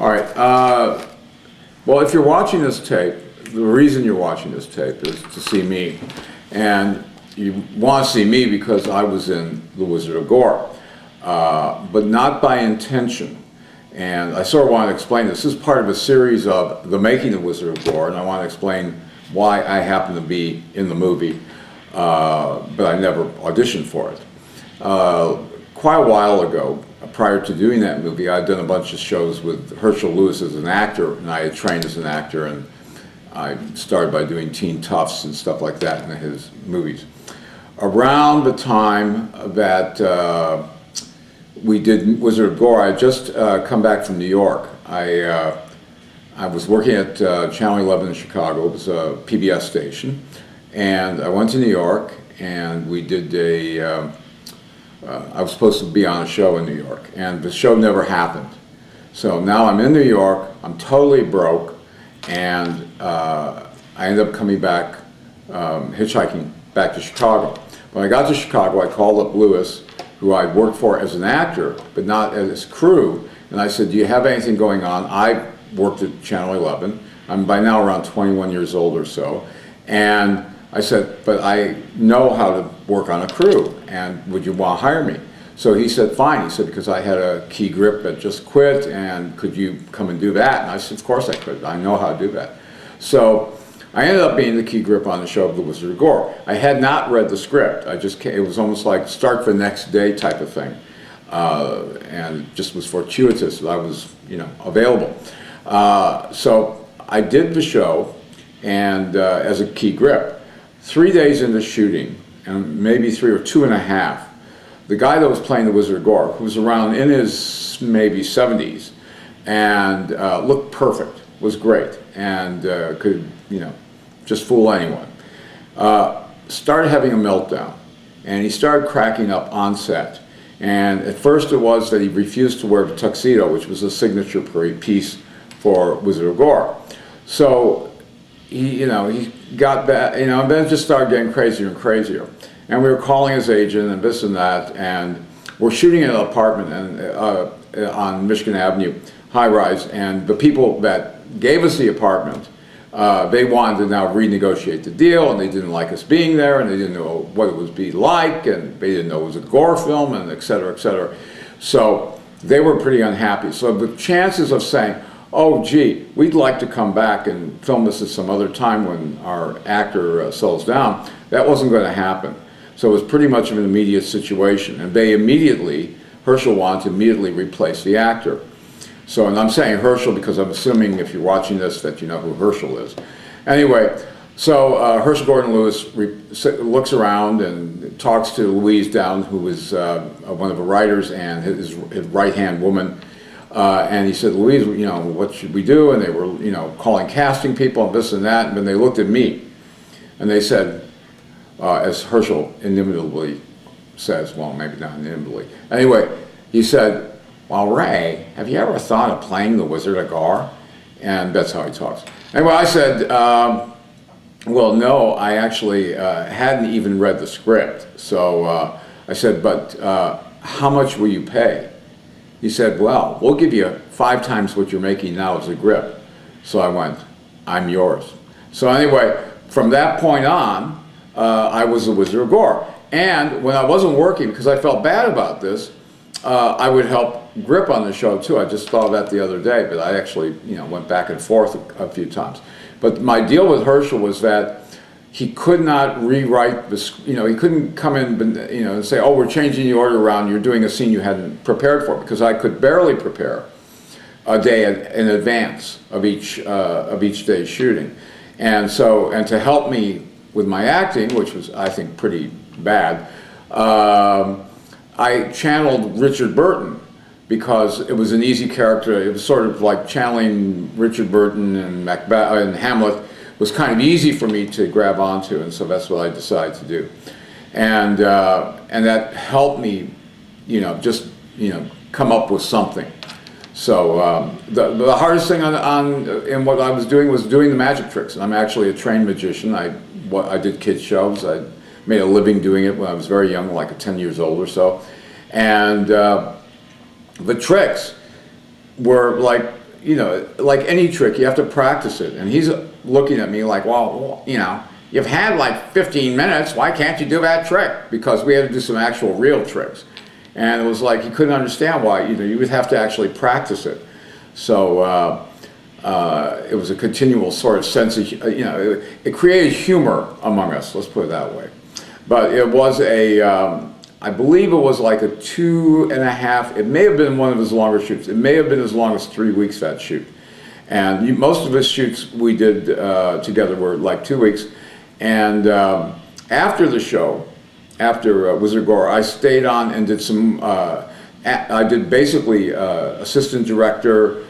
All right. Well, if you're watching this tape, the reason you're watching this tape is to see me. And you want to see me because I was in The Wizard of Gore, but not by intention. And I sort of want to explain this. This is part of a series of The Making of Wizard of Gore, and I want to explain why I happen to be in the movie, but I never auditioned for it. Quite a while ago, prior to doing that movie, I'd done a bunch of shows with Herschel Lewis as an actor, and I had trained as an actor, and I started by doing Teen Toughs and stuff like that in his movies. Around the time that we did Wizard of Gore, I had just come back from New York. I was working at Channel 11 in Chicago. It was a PBS station, and I went to New York, and we did I was supposed to be on a show in New York, and the show never happened. So now I'm in New York, I'm totally broke, and I ended up coming back, hitchhiking back to Chicago. When I got to Chicago, I called up Lewis, who I'd worked for as an actor, but not as crew, and I said, do you have anything going on? I worked at Channel 11. I'm by now around 21 years old or so, and I said, but I know how to work on a crew, and would you want to hire me? So he said, fine. He said, because I had a key grip that just quit, and could you come and do that? And I said, of course I could. I know how to do that. So I ended up being the key grip on the show of The Wizard of Gore. I had not read the script. It was almost like start the next day type of thing. And it just was fortuitous that I was, available. So I did the show, and as a key grip. 3 days into shooting, and maybe 3 or 2.5, the guy that was playing the Wizard of Gore, who was around in his maybe 70s, and looked perfect, was great, and could, just fool anyone, started having a meltdown, and he started cracking up on set. And at first it was that he refused to wear the tuxedo, which was a signature piece for Wizard of Gore. So he got back, and then it just started getting crazier and crazier. And we were calling his agent and this and that, and we're shooting in an apartment on Michigan Avenue, high rise, and the people that gave us the apartment, they wanted to now renegotiate the deal, and they didn't like us being there, and they didn't know what it would be like, and they didn't know it was a Gore film, and et cetera, et cetera. So they were pretty unhappy. So the chances of saying, oh gee, we'd like to come back and film this at some other time when our actor settles down, that wasn't going to happen. So it was pretty much of an immediate situation, and Herschel wanted to immediately replace the actor. So, and I'm saying Herschel because I'm assuming if you're watching this that you know who Herschel is. Anyway, so Herschel Gordon Lewis looks around and talks to Louise Dowd, who was one of the writers, and his right-hand woman. And he said, Louise, what should we do? And they were, calling casting people and this and that. And then they looked at me, and they said, as Herschel inimitably says, well, maybe not inimitably. Anyway, he said, well, Ray, have you ever thought of playing the Wizard of Gore? And that's how he talks. Anyway, I said, well, no, I actually hadn't even read the script. So I said, but how much will you pay? He said, well, we'll give you 5 times what you're making now as a grip. So I went, I'm yours. So anyway, from that point on, I was the Wizard of Gore. And when I wasn't working, because I felt bad about this, I would help grip on the show too. I just thought of that the other day, but I actually, went back and forth a few times. But my deal with Herschel was that he could not rewrite this, he couldn't come in, and say, oh, we're changing the order around, you're doing a scene you hadn't prepared for, because I could barely prepare a day in advance of each day's shooting. And so, and to help me with my acting, which was, I think, pretty bad, I channeled Richard Burton, because it was an easy character. It was sort of like channeling Richard Burton and Macbeth and Hamlet was kind of easy for me to grab onto, and so that's what I decided to do. And that helped me, come up with something. So the hardest thing in what I was doing the magic tricks. And I'm actually a trained magician. I did kids shows. I made a living doing it when I was very young, like 10 years old or so. And the tricks were like, you know, like any trick, you have to practice it. And he's looking at me like, well, you know, you've had like 15 minutes, why can't you do that trick? Because we had to do some actual real tricks. And it was like, he couldn't understand why, you know, you would have to actually practice it. So it was a continual sort of sense of, you know, it created humor among us, let's put it that way. But it was I believe it was like a 2.5, it may have been one of his longer shoots. It may have been as long as 3 weeks, that shoot. And most of his shoots we did together were like 2 weeks. And after the show, after Wizard of Gore, I stayed on and did some, I did basically assistant director,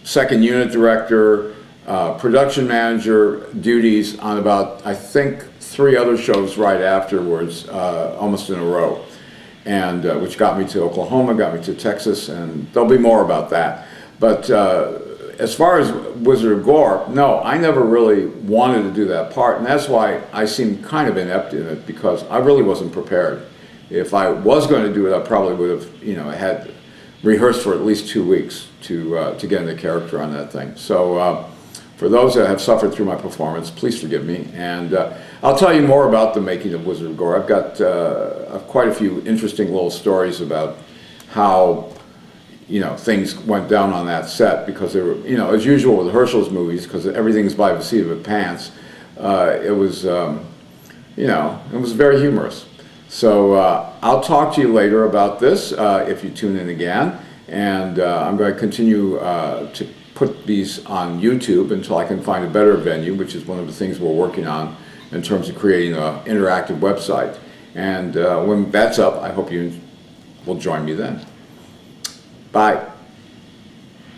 second unit director, production manager duties on about, I think, 3 other shows right afterwards, almost in a row, and which got me to Oklahoma, got me to Texas, and there'll be more about that. But as far as Wizard of Gore, no, I never really wanted to do that part, and that's why I seemed kind of inept in it, because I really wasn't prepared. If I was going to do it, I probably would have, you know, had rehearsed for at least 2 weeks to get in the character on that thing. So for those that have suffered through my performance, please forgive me. And I'll tell you more about the making of Wizard of Gore. I've got quite a few interesting little stories about how, you know, things went down on that set, because they were, you know, as usual with Herschel's movies, because everything's by the seat of his pants. It was, you know, it was very humorous. So I'll talk to you later about this if you tune in again, and I'm going to continue to put these on YouTube until I can find a better venue, which is one of the things we're working on in terms of creating an interactive website. And when that's up, I hope you will join me then. Bye.